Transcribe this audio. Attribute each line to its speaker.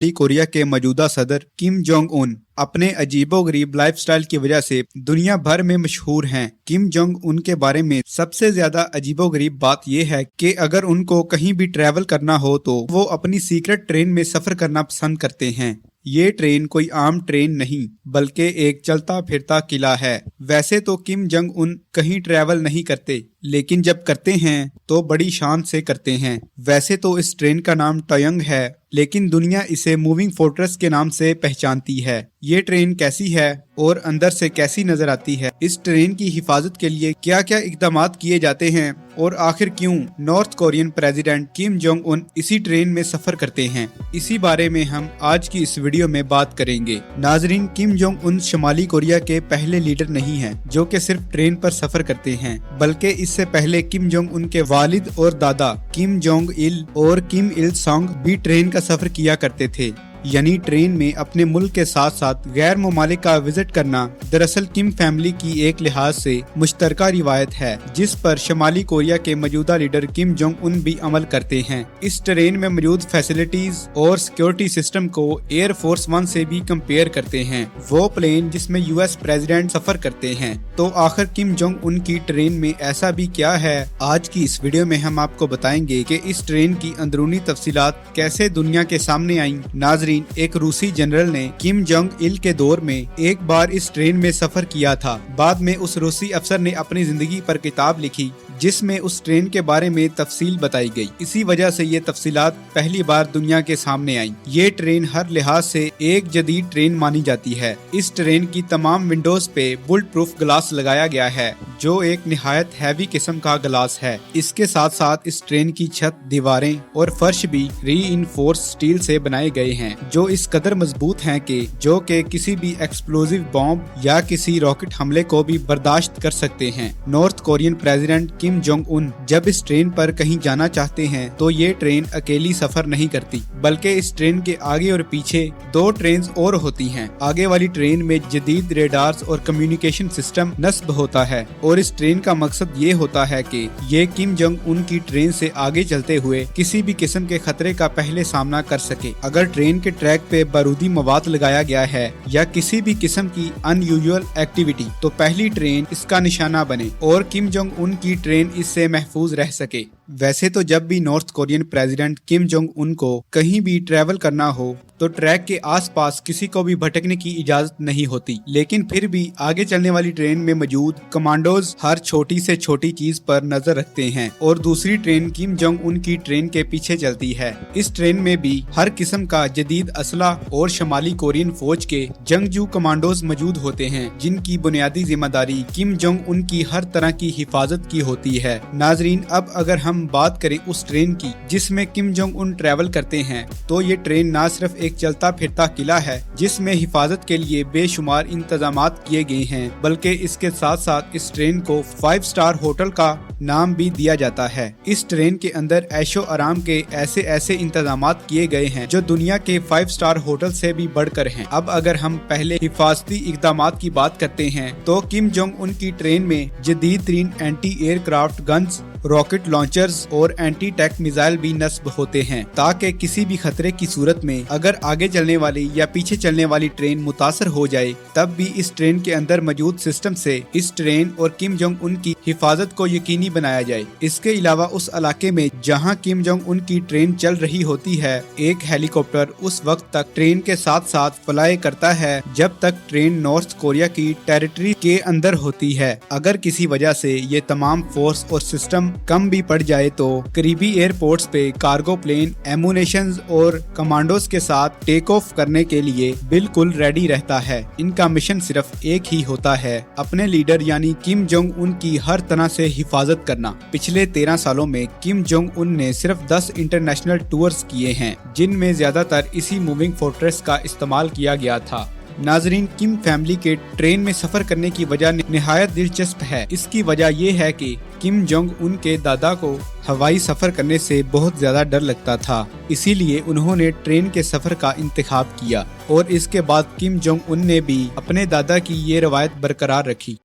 Speaker 1: उत्तरी कोरिया के मौजूदा सदर किम जोंग उन अपने अजीबोगरीब लाइफस्टाइल की वजह से दुनिया भर में मशहूर हैं। किम जोंग उन के बारे में सबसे ज्यादा अजीबोगरीब बात यह है कि अगर उनको कहीं भी ट्रैवल करना हो तो वो अपनी सीक्रेट ट्रेन में सफर करना पसंद करते हैं। ये ट्रेन कोई आम ट्रेन नहीं बल्कि एक चलता फिरता किला है। वैसे तो किम जोंग उन कहीं ट्रैवल नहीं करते, लेकिन जब करते हैं तो बड़ी शान से करते हैं। वैसे तो इस ट्रेन का नाम टोयोंग है, लेकिन दुनिया इसे मूविंग फोर्ट्रेस के नाम से पहचानती है। ये ट्रेन कैसी है और अंदर से कैसी नजर आती है, इस ट्रेन की हिफाजत के लिए क्या क्या इकदाम किए जाते हैं और आखिर क्यों north Korean president Kim Jong Un इसी ट्रेन में सफर करते हैं, इसी बारे में हम आज की इस वीडियो में बात करेंगे। नाजरीन, किम जोंग उन शुमाली कोरिया के पहले लीडर नहीं हैं जो कि सिर्फ ट्रेन पर सफर करते हैं, बल्कि इससे पहले किम जोंग उन के वालिद और दादा किम जोंग इल और किम इल सोंग भी ट्रेन का सफर किया करते थे। यानी ट्रेन में अपने मुल्क के साथ साथ गैर ममालिक का विजिट करना दरअसल किम फैमिली की एक लिहाज से मुश्तरका रिवायत है, जिस पर शुमाली कोरिया के मौजूदा लीडर किम जोंग उन भी अमल करते हैं। इस ट्रेन में मौजूद फैसिलिटीज और सिक्योरिटी सिस्टम को एयर फोर्स वन से भी कंपेयर करते हैं, वो प्लेन जिसमें यूएस प्रेसिडेंट सफर करते हैं। तो आखिर किम जोंग उन की ट्रेन में ऐसा भी क्या है, आज की इस वीडियो में हम आपको बताएंगे कि इस ट्रेन की अंदरूनी तफसीलात कैसे दुनिया के सामने आई। नाजरीन, एक रूसी जनरल ने किम जोंग इल के दौर में एक बार इस ट्रेन में सफर किया था। बाद में उस रूसी अफसर ने अपनी जिंदगी पर किताब लिखी जिसमें उस ट्रेन के बारे में तफसील बताई गई। इसी वजह से ये तफसीलात पहली बार दुनिया के सामने आई। ये ट्रेन हर लिहाज से एक जदीद ट्रेन मानी जाती है। इस ट्रेन की तमाम विंडोज पे बुलेट प्रूफ ग्लास लगाया गया है, जो एक निहायत हैवी किस्म का ग्लास है। इसके साथ साथ इस ट्रेन की छत, दीवारें और फर्श भी रीइंफोर्स स्टील से बनाए गए हैं, जो इस कदर मजबूत हैं कि जो कि किसी भी एक्सप्लोजिव बॉम्ब या किसी रॉकेट हमले को भी बर्दाश्त कर सकते हैं। North Korean president Kim Jong Un जब इस ट्रेन पर कहीं जाना चाहते हैं तो ये ट्रेन अकेली सफर नहीं करती, बल्कि इस ट्रेन के आगे और पीछे दो ट्रेन और होती हैं। आगे वाली ट्रेन में जदीद रेडार्स और कम्युनिकेशन सिस्टम नस्ब होता है और इस ट्रेन का मकसद ये होता है कि ये किम जोंग उन की ट्रेन से आगे चलते हुए किसी भी किस्म के खतरे का पहले सामना कर सके। अगर ट्रेन के ट्रैक पे बारूदी मवाद लगाया गया है या किसी भी किस्म की अनयूजुअल एक्टिविटी, तो पहली ट्रेन इसका निशाना बने और किम जोंग उन की ट्रेन इससे महफूज रह सके। वैसे तो जब भी north Korean president Kim Jong Un को कहीं भी ट्रैवल करना हो तो ट्रैक के आसपास किसी को भी भटकने की इजाजत नहीं होती, लेकिन फिर भी आगे चलने वाली ट्रेन में मौजूद कमांडोज हर छोटी से छोटी चीज पर नजर रखते हैं और दूसरी ट्रेन किम जोंग उन की ट्रेन के पीछे चलती है। इस ट्रेन में भी हर किस्म का जदीद असला और शुमाली कोरियन फौज के जंगजू कमांडोज मौजूद होते हैं, जिनकी बुनियादी जिम्मेदारी किम जोंग उन की हर तरह की हिफाजत की होती है। नाजरीन, अब अगर हम बात करें उस ट्रेन की जिसमें किम जोंग उन ट्रैवल करते हैं, तो ये ट्रेन न सिर्फ एक चलता फिरता किला है जिसमें हिफाजत के लिए बेशुमार इंतजामात किए गए हैं, बल्कि इसके साथ साथ इस ट्रेन को 5 स्टार होटल का नाम भी दिया जाता है। इस ट्रेन के अंदर ऐशो आराम के ऐसे ऐसे इंतजामात किए गए हैं जो दुनिया के 5 स्टार होटल से भी बढ़कर हैं। अब अगर हम पहले हिफाजती इकदामात की बात करते हैं तो किम जोंग उन की ट्रेन में जदीद तरीन anti aircraft guns, rocket launchers और एंटी टैंक मिसाइल भी नस्ब होते हैं, ताकि किसी भी खतरे की सूरत में अगर आगे चलने वाली या पीछे चलने वाली ट्रेन मुतासर हो जाए, तब भी इस ट्रेन के अंदर मौजूद सिस्टम से इस ट्रेन और किम जोंग उन की हिफाजत को यकीनी बनाया जाए। इसके अलावा उस इलाके में जहां किम जोंग उन की ट्रेन चल रही होती है, एक हेलीकॉप्टर उस वक्त तक ट्रेन के साथ साथ फ्लाई करता है जब तक ट्रेन नॉर्थ कोरिया की टेरिटरी के अंदर होती है। अगर किसी वजह से ये तमाम फोर्स और सिस्टम कम भी पड़ जाए तो करीबी एयरपोर्ट्स पे कार्गो प्लेन एमुनेशंस और कमांडोज के साथ टेक ऑफ करने के लिए बिल्कुल रेडी रहता है। इनका मिशन सिर्फ एक ही होता है, अपने लीडर यानी किम जोंग उन की हर तरह से हिफाजत करना। पिछले 13 सालों में किम जोंग उन ने सिर्फ 10 इंटरनेशनल टूर्स किए हैं, जिनमें ज्यादातर इसी मूविंग फोर्ट्रेस का इस्तेमाल किया गया था। नाजरीन, किम फैमिली के ट्रेन में सफर करने की वजह निहायत दिलचस्प है। इसकी वजह यह है कि किम जोंग उन के दादा को हवाई सफर करने से बहुत ज्यादा डर लगता था, इसीलिए उन्होंने ट्रेन के सफर का इंतखाब किया और इसके बाद किम जोंग उन ने भी अपने दादा की ये रवायत बरकरार रखी।